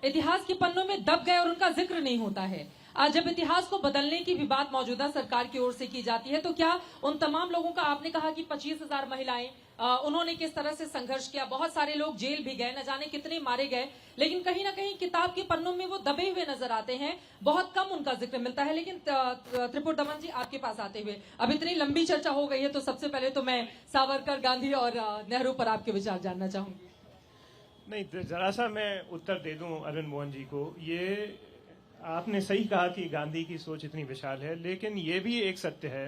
इतिहास के पन्नों में दब गए और उनका जिक्र नहीं होता है। आज जब इतिहास को बदलने की भी बात मौजूदा सरकार की ओर से की जाती है, तो क्या उन तमाम लोगों का, आपने कहा कि 25,000 महिलाएं, उन्होंने किस तरह से संघर्ष किया, बहुत सारे लोग जेल भी गए, न जाने कितने मारे गए, लेकिन कहीं ना कहीं किताब के पन्नों में वो दबे हुए नजर आते हैं, बहुत कम उनका जिक्र मिलता है। लेकिन त्रिपुर दमन जी, आपके पास आते हुए, अब इतनी लंबी चर्चा हो गई है, तो सबसे पहले तो मैं सावरकर, गांधी और नेहरू पर आपके विचार जानना चाहूंगी। नहीं, जरा सा मैं उत्तर दे दूं अरुण मोहन जी को। ये आपने सही कहा कि गांधी की सोच इतनी विशाल है, लेकिन ये भी एक सत्य है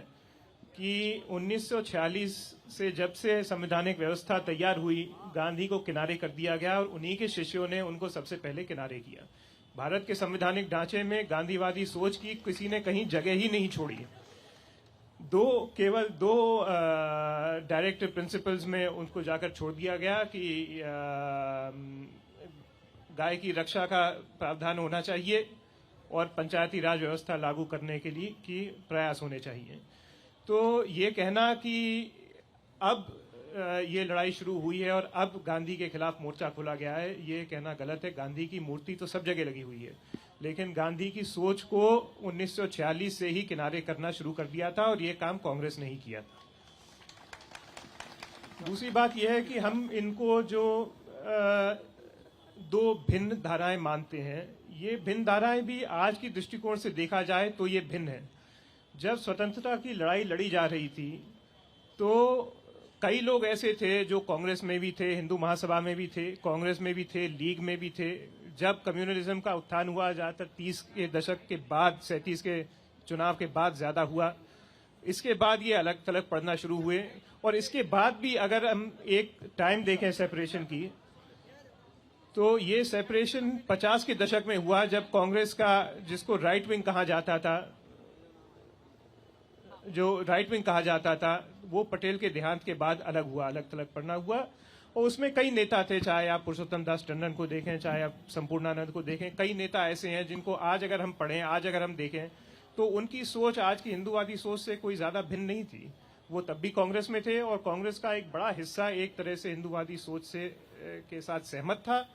कि 1946 से जब से संवैधानिक व्यवस्था तैयार हुई, गांधी को किनारे कर दिया गया और उन्हीं के शिष्यों ने उनको सबसे पहले किनारे किया। भारत के संवैधानिक ढांचे में गांधीवादी सोच की किसी ने कहीं जगह ही नहीं छोड़ी। केवल दो डायरेक्टिव प्रिंसिपल्स में उनको जाकर छोड़ दिया गया कि गाय की रक्षा का प्रावधान होना चाहिए और पंचायती राज व्यवस्था लागू करने के लिए की प्रयास होने चाहिए। तो ये कहना कि अब ये लड़ाई शुरू हुई है और अब गांधी के खिलाफ मोर्चा खोला गया है, ये कहना गलत है। गांधी की मूर्ति तो सब जगह लगी हुई है, लेकिन गांधी की सोच को 1946 से ही किनारे करना शुरू कर दिया था और ये काम कांग्रेस ने ही किया था। दूसरी बात यह है कि हम इनको जो दो भिन्न धाराएं मानते हैं, ये भिन्न धाराएं भी आज की दृष्टिकोण से देखा जाए तो ये भिन्न है। जब स्वतंत्रता की लड़ाई लड़ी जा रही थी तो कई लोग ऐसे थे जो कांग्रेस में भी थे, हिंदू महासभा में भी थे, कांग्रेस में भी थे, लीग में भी थे। जब कम्युनलिज्म का उत्थान हुआ, ज़्यादातर 30 के दशक के बाद, 37 के चुनाव के बाद ज्यादा हुआ, इसके बाद ये अलग थलग पड़ना शुरू हुए। और इसके बाद भी अगर हम एक टाइम देखें सेपरेशन की, तो ये सेपरेशन 50 के दशक में हुआ, जब कांग्रेस का, जिसको राइट विंग कहा जाता था, वो पटेल के देहांत के बाद अलग हुआ, अलग थलग पड़ना हुआ। और उसमें कई नेता थे, चाहे आप पुरुषोत्तम दास टंडन को देखें, चाहे आप संपूर्णानंद को देखें, कई नेता ऐसे हैं जिनको आज अगर हम पढ़ें, आज अगर हम देखें तो उनकी सोच आज की हिंदूवादी सोच से कोई ज्यादा भिन्न नहीं थी। वो तब भी कांग्रेस में थे और कांग्रेस का एक बड़ा हिस्सा एक तरह से हिंदूवादी सोच से के साथ सहमत था।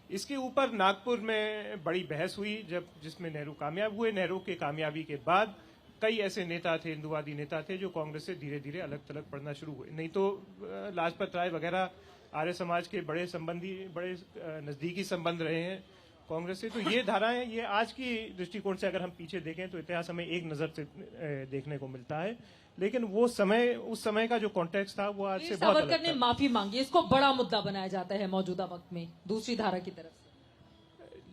इसके ऊपर नागपुर में बड़ी बहस हुई जिसमें नेहरू कामयाब हुए। नेहरू के कामयाबी के बाद कई ऐसे नेता थे, हिंदूवादी नेता थे, जो कांग्रेस से धीरे धीरे अलग थलग पड़ना शुरू हुए। नहीं तो लाजपत राय वगैरह आर्य समाज के बड़े नजदीकी संबंध रहे हैं कांग्रेस से। तो ये धाराएं, ये आज की दृष्टिकोण से अगर हम पीछे देखें तो इतिहास हमें एक नजर से देखने को मिलता है, लेकिन वो समय, उस समय का जो कॉन्टेक्स्ट था वो आज से बहुत अलग था। सावरकर ने माफी मांगी, इसको बड़ा मुद्दा बनाया जाता है मौजूदा वक्त में दूसरी धारा की तरफ से।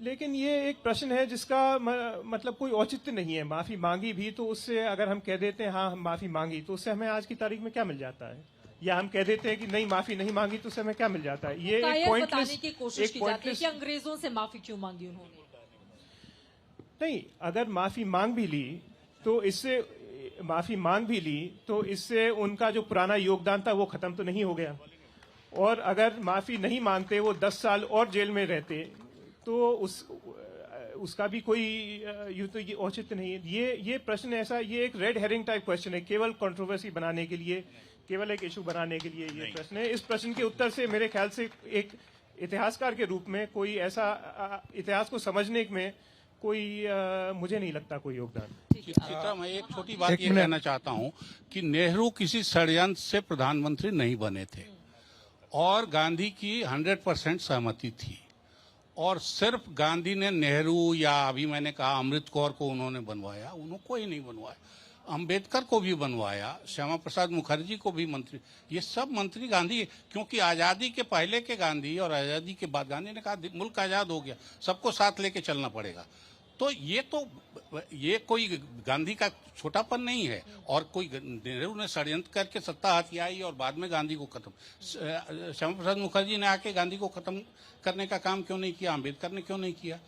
लेकिन ये एक प्रश्न है जिसका मतलब कोई औचित्य नहीं है। माफी मांगी भी तो उससे अगर हम कह देते हैं हाँ हम माफी मांगी, तो उससे हमें आज की तारीख में क्या मिल जाता है? या हम कह देते हैं कि नहीं माफी नहीं मांगी, तो उससे हमें क्या मिल जाता है? ये एक पॉइंटलेस बताने की कोशिश की जाती है कि अंग्रेजों से माफी क्यों मांगी उन्होंने। नहीं, अगर माफी मांग भी ली तो इससे उनका जो पुराना योगदान था वो खत्म तो नहीं हो गया। और अगर माफी नहीं मांगते, वो 10 साल और जेल में रहते, तो उसका भी कोई ये औचित्य नहीं है। ये प्रश्न ऐसा, ये एक रेड हेरिंग टाइप क्वेश्चन है, केवल कंट्रोवर्सी बनाने के लिए, केवल एक इशू बनाने के लिए ये प्रश्न है। इस प्रश्न के उत्तर से मेरे ख्याल से एक इतिहासकार के रूप में कोई ऐसा इतिहास को समझने में कोई मुझे नहीं लगता कोई योगदान। चित्रा, मैं एक छोटी बात ये कहना चाहता हूँ कि नेहरू किसी षड्यंत्र से प्रधानमंत्री नहीं बने थे और गांधी की 100% सहमति थी। और सिर्फ गांधी ने नेहरू या अभी मैंने कहा अमृत कौर को उन्होंने बनवाया, उन्होंने कोई नहीं बनवाया। अंबेडकर को भी बनवाया, श्यामा प्रसाद मुखर्जी को भी मंत्री, ये सब मंत्री गांधी, क्योंकि आजादी के पहले के गांधी और आजादी के बाद गांधी ने कहा मुल्क आजाद हो गया, सबको साथ लेके चलना पड़ेगा। तो ये कोई गांधी का छोटापन नहीं है। और कोई नेहरू ने षड्यंत्र करके सत्ता हाथ आई और बाद में गांधी को खत्म, श्यामा प्रसाद मुखर्जी ने आके गांधी को खत्म करने का काम क्यों नहीं किया? अम्बेडकर ने क्यों नहीं किया?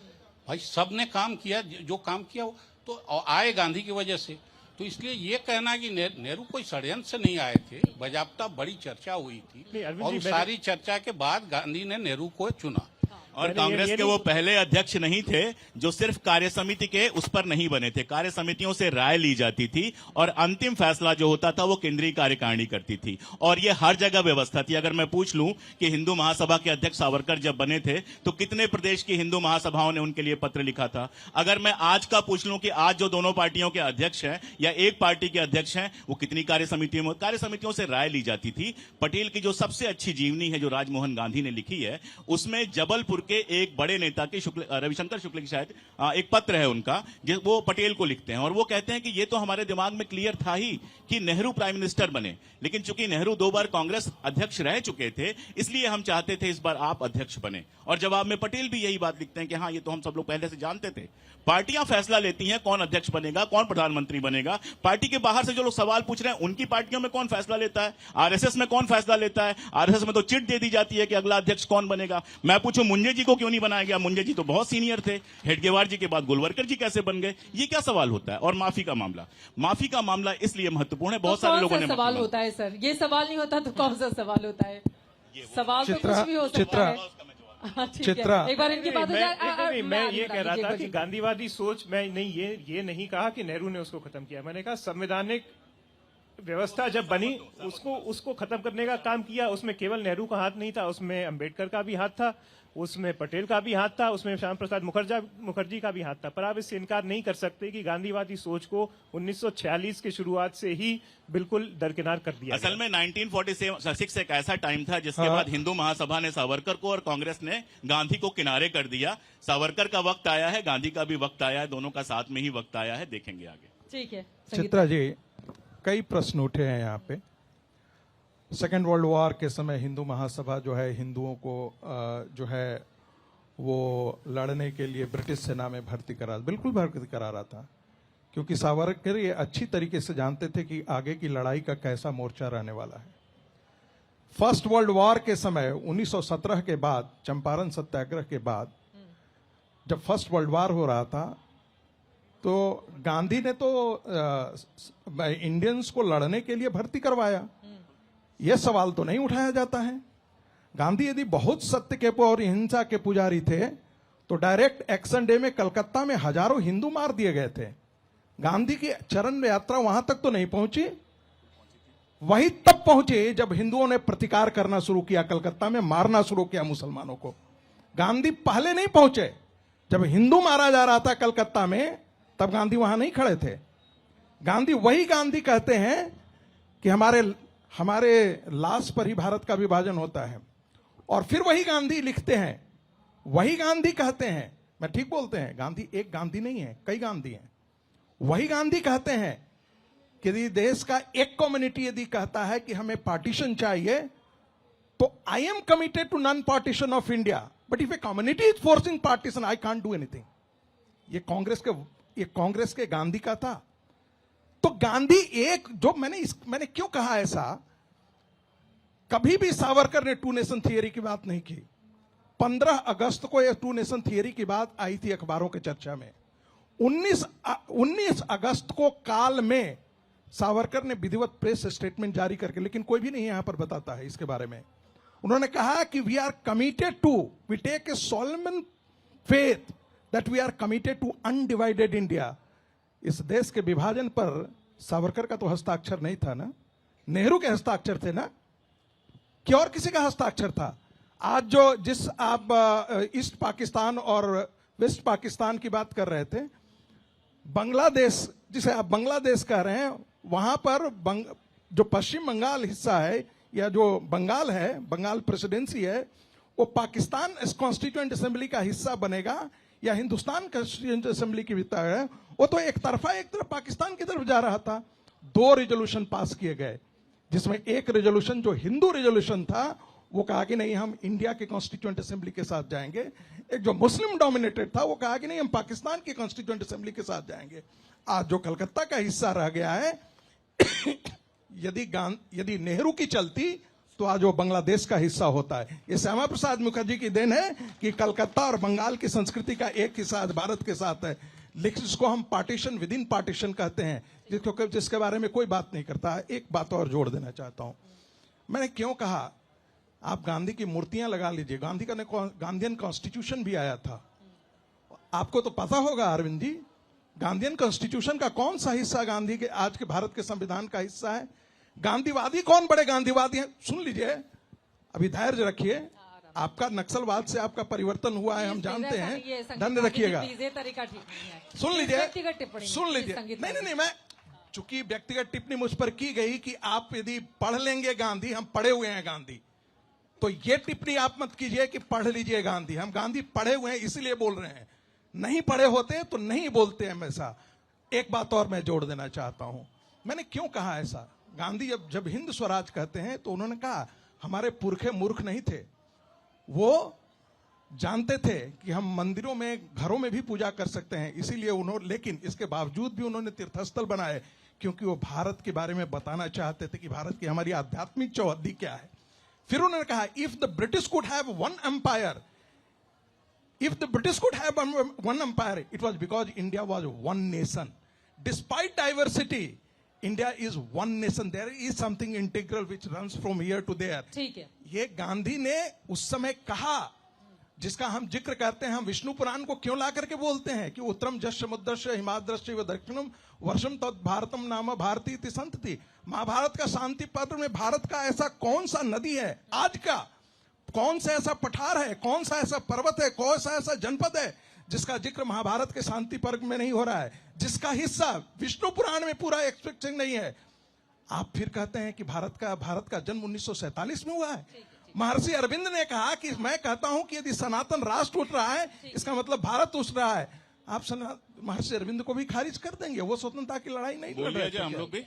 भाई सबने काम किया, जो काम किया वो तो आए गांधी की वजह से। तो इसलिए ये कहना कि नेहरू कोई षड्यंत्र से नहीं आए थे, बाजाबता बड़ी चर्चा हुई थी और सारी चर्चा के बाद गांधी ने नेहरू को चुना। और कांग्रेस के वो पहले अध्यक्ष नहीं थे जो सिर्फ कार्य समिति के उस पर नहीं बने थे। कार्य समितियों से राय ली जाती थी और अंतिम फैसला जो होता था वो केंद्रीय कार्यकारिणी करती थी और ये हर जगह व्यवस्था थी। अगर मैं पूछ लूं कि हिंदू महासभा के अध्यक्ष सावरकर जब बने थे तो कितने प्रदेश की हिंदू महासभाओं ने उनके लिए पत्र लिखा था? अगर मैं आज का पूछ लूं कि आज जो दोनों पार्टियों के अध्यक्ष हैं या एक पार्टी के अध्यक्ष हैं वो कितनी कार्य समितियों से राय ली जाती थी। पटेल की जो सबसे अच्छी जीवनी है जो राजमोहन गांधी ने लिखी है, उसमें जबलपुर के एक बड़े नेता के रविशंकर शुक्ल की शायद एक पत्र है उनका, वो पटेल को लिखते हैं और वो कहते हैं कि ये तो हमारे दिमाग में क्लियर था ही कि नेहरू प्राइम मिनिस्टर बने, लेकिन चूंकि नेहरू 2 बार कांग्रेस अध्यक्ष रह चुके थे इसलिए हम चाहते थे इस बार आप अध्यक्ष बने। और जवाब में पटेल भी यही बात लिखते हैं कि हाँ ये तो हम सब लोग पहले से जानते थे। पार्टियां फैसला लेती हैं कौन अध्यक्ष बनेगा, कौन प्रधानमंत्री बनेगा। पार्टी के बाहर से जो लोग सवाल पूछ रहे हैं उनकी पार्टियों में कौन फैसला लेता है? आरएसएस में कौन फैसला लेता है? आरएसएस में तो चिट दे दी जाती है कि अगला अध्यक्ष कौन बनेगा। मैं पूछूं मुंजे जी को क्यों नहीं बनाया गया? मुंजे जी तो बहुत सीनियर थे, हेडगेवार जी के बाद गोलवरकर जी कैसे बन गए? ये क्या सवाल होता है? और माफी का मामला इसलिए महत्वपूर्ण है, बहुत सारे लोगों ने सवाल होता है सर, ये सवाल नहीं होता तो कौन सा सवाल होता है? सवाल तो कुछ भी हो सकता है। चित्रा, एक बार इनकी बात हो जाए। मैं ये कह रहा था कि गांधीवादी सोच, मैं नहीं ये नहीं कहा कि नेहरू ने उसको खत्म किया। मैंने कहा संवैधानिक व्यवस्था जब बनी उसको खत्म करने का काम किया। उसमें केवल नेहरू का हाथ नहीं था, उसमें अंबेडकर का भी हाथ था, उसमें पटेल का भी हाथ था, उसमें श्यामा प्रसाद मुखर्जी का भी हाथ था। पर आप इससे इनकार नहीं कर सकते कि गांधीवादी सोच को 1946 की शुरुआत से ही बिल्कुल दरकिनार कर दिया। असल में 1946 एक ऐसा टाइम था जिसके बाद हिंदू महासभा ने सावरकर को और कांग्रेस ने गांधी को किनारे कर दिया। सावरकर का वक्त आया है, गांधी का भी वक्त आया है, दोनों का साथ में ही वक्त आया है, देखेंगे आगे। ठीक है चित्रा जी, कई प्रश्न उठे हैं यहाँ पे। सेकेंड वर्ल्ड वॉर के समय हिंदू महासभा जो है हिंदुओं को जो है वो लड़ने के लिए ब्रिटिश सेना में भर्ती करा रहा था, क्योंकि सावरकर ये अच्छी तरीके से जानते थे कि आगे की लड़ाई का कैसा मोर्चा रहने वाला है। फर्स्ट वर्ल्ड वॉर के समय 1917 के बाद, चंपारण सत्याग्रह के बाद, जब फर्स्ट वर्ल्ड वॉर हो रहा था तो गांधी ने तो इंडियंस को लड़ने के लिए भर्ती करवाया। यह सवाल तो नहीं उठाया जाता है। गांधी यदि बहुत सत्य के और हिंसा के पुजारी थे तो डायरेक्ट एक्शन डे में कलकत्ता में हजारों हिंदू मार दिए गए थे। गांधी की चरण यात्रा वहां तक तो नहीं पहुंची, वही तब पहुंचे जब हिंदुओं ने प्रतिकार करना शुरू किया, कलकत्ता में मारना शुरू किया मुसलमानों को। गांधी पहले नहीं पहुंचे। जब हिंदू मारा जा रहा था कलकत्ता में, तब गांधी वहां नहीं खड़े थे। गांधी वही गांधी कहते हैं कि हमारे लाश पर ही भारत का विभाजन होता है, और फिर वही गांधी लिखते हैं, वही गांधी कहते हैं, मैं ठीक बोलते हैं, गांधी एक गांधी नहीं है, कई गांधी हैं। वही गांधी कहते हैं कि यदि देश का एक कम्युनिटी यदि कहता है कि हमें पार्टीशन चाहिए, तो I am committed to non partition of India, but if a community is forcing partition I can't do anything. ये कांग्रेस के गांधी का था। तो गांधी एक जो मैंने क्यों कहा ऐसा, कभी भी सावरकर ने टू नेशन थियरी की बात नहीं की। 15 अगस्त को यह टू नेशन थियरी की बात आई थी अखबारों के चर्चा में। 19 अगस्त को काल में सावरकर ने विधिवत प्रेस स्टेटमेंट जारी करके, लेकिन कोई भी नहीं यहां पर बताता है इसके बारे में, उन्होंने कहा कि we are committed to, we take a solemn faith that we are committed to undivided India. इस देश के विभाजन पर सावरकर का तो हस्ताक्षर नहीं था ना, नेहरू के हस्ताक्षर थे ना, कि और किसी का हस्ताक्षर था? आज जिस आप ईस्ट पाकिस्तान और वेस्ट पाकिस्तान की बात कर रहे थे, बांग्लादेश जिसे आप बांग्लादेश कह रहे हैं, वहां पर जो पश्चिम बंगाल हिस्सा है या जो बंगाल है, बंगाल प्रेसिडेंसी है, वो पाकिस्तान कॉन्स्टिट्यूएंट असेंबली का हिस्सा बनेगा या हिंदुस्तान कॉन्स्टिट्यूएंट असेंबली की भीतर है, वो तो एक तरफ पाकिस्तान की तरफ जा रहा था। 2 रेजोल्यूशन पास किए गए, जिसमें एक रेजोल्यूशन जो हिंदू रेजोल्यूशन था वो कहा कि नहीं हम इंडिया के कॉन्स्टिट्यूएंट असेंबली के साथ जाएंगे। एक जो मुस्लिम डोमिनेटेड था वो कहा कि नहीं हम पाकिस्तान की कॉन्स्टिट्यूएंट असेंबली के साथ जाएंगे। आज जो कलकत्ता का हिस्सा रह गया है यदि नेहरू की चलती तो आज वो बांग्लादेश का हिस्सा होता है। ये श्यामा प्रसाद मुखर्जी की देन है कि कलकत्ता और बंगाल की संस्कृति का एक हिस्सा आज भारत के साथ है, लेकिन इसको हम पार्टीशन विद इन पार्टीशन कहते हैं, जिसके बारे में कोई बात नहीं करता। एक बात और जोड़ देना चाहता हूं, मैंने क्यों कहा आप गांधी की मूर्तियां लगा लीजिए, गांधीयन कॉन्स्टिट्यूशन भी आया था, आपको तो पता होगा अरविंद जी, गांधीयन कॉन्स्टिट्यूशन का कौन सा हिस्सा गांधी के आज के भारत के संविधान का हिस्सा है? गांधीवादी कौन बड़े गांधीवादी हैं? सुन लीजिए, अभी धैर्य रखिए, आपका नक्सलवाद से आपका परिवर्तन हुआ है, हम जानते हैं, धैर्य रखिएगा। सुन लीजिए, नहीं, मैं चूंकि व्यक्तिगत टिप्पणी मुझ पर की गई कि आप यदि पढ़ लेंगे गांधी, हम पढ़े हुए हैं गांधी, तो ये टिप्पणी आप मत कीजिए कि पढ़ लीजिए गांधी, हम गांधी पढ़े हुए हैं इसलिए बोल रहे हैं, नहीं पढ़े होते तो नहीं बोलते हमेशा। एक बात और मैं जोड़ देना चाहता हूं, मैंने क्यों कहा ऐसा। गांधी जब हिंद स्वराज कहते हैं तो उन्होंने कहा हमारे पुरखे मूर्ख नहीं थे, वो जानते थे कि हम मंदिरों में घरों में भी पूजा कर सकते हैं, इसीलिए उन्होंने, लेकिन इसके बावजूद भी उन्होंने तीर्थस्थल बनाए, क्योंकि वो भारत के बारे में बताना चाहते थे कि भारत की हमारी आध्यात्मिक चौहद्दी क्या है। फिर उन्होंने कहा if the British could have won empire, if the British could have won empire, it was because India was one nation, despite diversity India is one nation, there is something integral which runs from here to there. ठीक है, ये गांधी ने उस समय कहा, जिसका हम जिक्र करते हैं। हम विष्णु पुराण को क्यों ला करके बोलते हैं कि उत्तरम जस समुद्रस्य हिमाद्रस्य व दक्षिणम वर्षम तद भारतम नाम भारती इति संतति। महाभारत का शांति पर्व में भारत का ऐसा कौन सा नदी है आज का, कौन सा ऐसा पठार है, कौन सा ऐसा पर्वत है, कौन सा ऐसा जनपद है जिसका जिक्र महाभारत के शांति पर्व में नहीं हो रहा है, जिसका हिस्सा विष्णु पुराण में पूरा एक्सपेक्टिंग नहीं है। आप फिर कहते हैं कि भारत का जन्म 1947 में हुआ है। महर्षि अरविंद ने कहा कि मैं कहता हूं कि यदि सनातन राष्ट्र उठ रहा है, इसका मतलब भारत उठ रहा है। आप महर्षि अरविंद को भी खारिज कर देंगे, वो स्वतंत्रता की लड़ाई नहीं लड़ रहे थे। हम लोग भी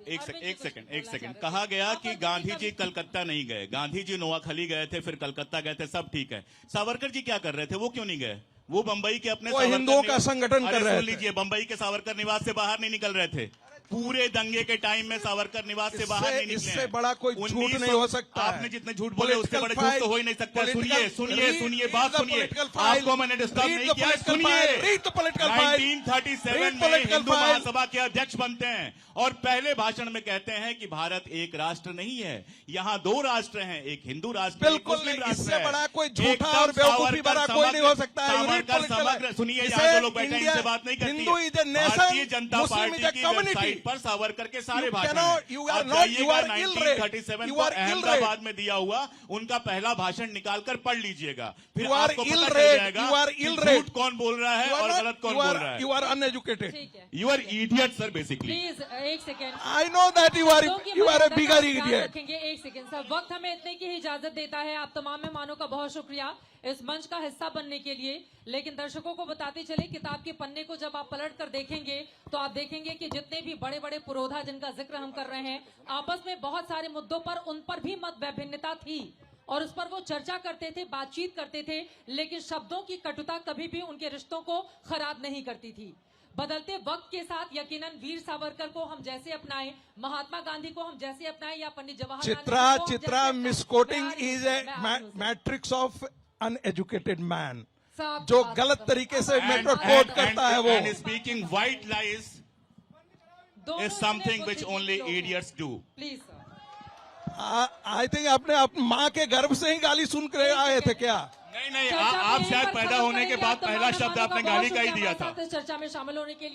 एक सेकंड कहा गया कि गांधी जी कलकत्ता नहीं गए, गांधी जी नोआखली गए थे, फिर कलकत्ता गए थे, सब ठीक है। सावरकर जी क्या कर रहे थे, वो क्यों नहीं गए? वो बंबई के अपने हिंदुओं का संगठन कर रहे थे। लीजिए, बंबई के सावरकर निवास से बाहर नहीं निकल रहे थे, पूरे दंगे के टाइम में सावरकर निवास से बाहर नहीं निकले इससे हैं। बड़ा कोई झूठ 1900 नहीं हो सकता है। आपने जितने झूठ बोले उससे बड़े झूठ तो हो ही नहीं सकता। Political- सुनिए बात read the सुनिए। political file. आपको मैंने डिस्टर्ब Read नहीं the किया। political सुनिए, file. Read the political file. 1937 Read में political हिंदू file. महासभा के अध्यक्ष बनते हैं और पहले भाषण में कहते हैं कि भारत एक राष्ट्र नहीं है, यहाँ दो राष्ट्र हैं, एक हिंदू राष्ट्र, एक बिल्कुल मुस्लिम नहीं, राष्ट्र इससे है। बड़ा कोई झूठा एकदम और बेवकूफी सावरकर भरा कोई नहीं हो सकता है। You read सावरकर political समग्र file. सुनिए, इसे यहाँ जो लोग बैठे हैं India- इनसे बात नहीं करती Hindu is a है। nation, Bharatiya Janata Muslim party is a की community. वेबसाइट पर सावरकर के सारे You भाषण cannot- हैं। you are आप not- जाइएगा you are illiterate. 1937 You को are illiterate. अहमदाबाद में दिया हुआ उनका पहला भाषण निकालकर पढ़ लीजिएगा, फिर You are आपको पता चल illiterate. जाएगा You are कि illiterate. झूठ कौन बोल रहा है You are और not- गलत कौन you बोल are- रहा है। You are uneducated. ठीक है, you are idiot sir basically. Please एक second. I know that you are a bigger idiot. रखेंगे एक सेकेंड सर, वक्त हमें इतने की ही इजाजत देता है। आप तमाम मेहमानों का बहुत शुक्रिया इस मंच का हिस्सा बनने के लिए। लेकिन दर्शकों को बताते चले, किताब के पन्ने को जब आप पलट कर देखेंगे तो आप देखेंगे कि जितने भी बड़े बड़े पुरोधा जिनका जिक्र हम कर रहे हैं, आपस में बहुत सारे मुद्दों पर उन पर भी मत भिन्नता थी और उस पर वो चर्चा करते थे, बातचीत करते थे, लेकिन शब्दों की कटुता कभी भी उनके रिश्तों को खराब नहीं करती थी। बदलते वक्त के साथ यकीनन वीर सावरकर को हम जैसे अपनाएं, महात्मा गांधी को हम जैसे अपनाएं या पंडित जवाहरलाल नेहरू को हम जैसे चित्रा अपनाएं। misquoting मैं is मैं a आ रही हूं, sir. matrix of uneducated man. साहब, जो बात गलत कर- तरीके से आप- मेट्रो आप- कोट आप- करता है वो। And speaking white lies दोनों is something जने which बुद्धिजीवी only लोग हैं। idiots do. Please sir. I think आपने अपनी माँ के गर्भ से ही गाली सुन कर आए थे क्या? नहीं चर्चा को आप यहीं शायद पर पैदा खत्म होने के करेंगे। बाद आप तमाम पहला शब्द मेहमानों आपने का गाली बहुत का ही शुक्रिया दिया हमारे था। साथ इस चर्चा में शामिल होने के लिए।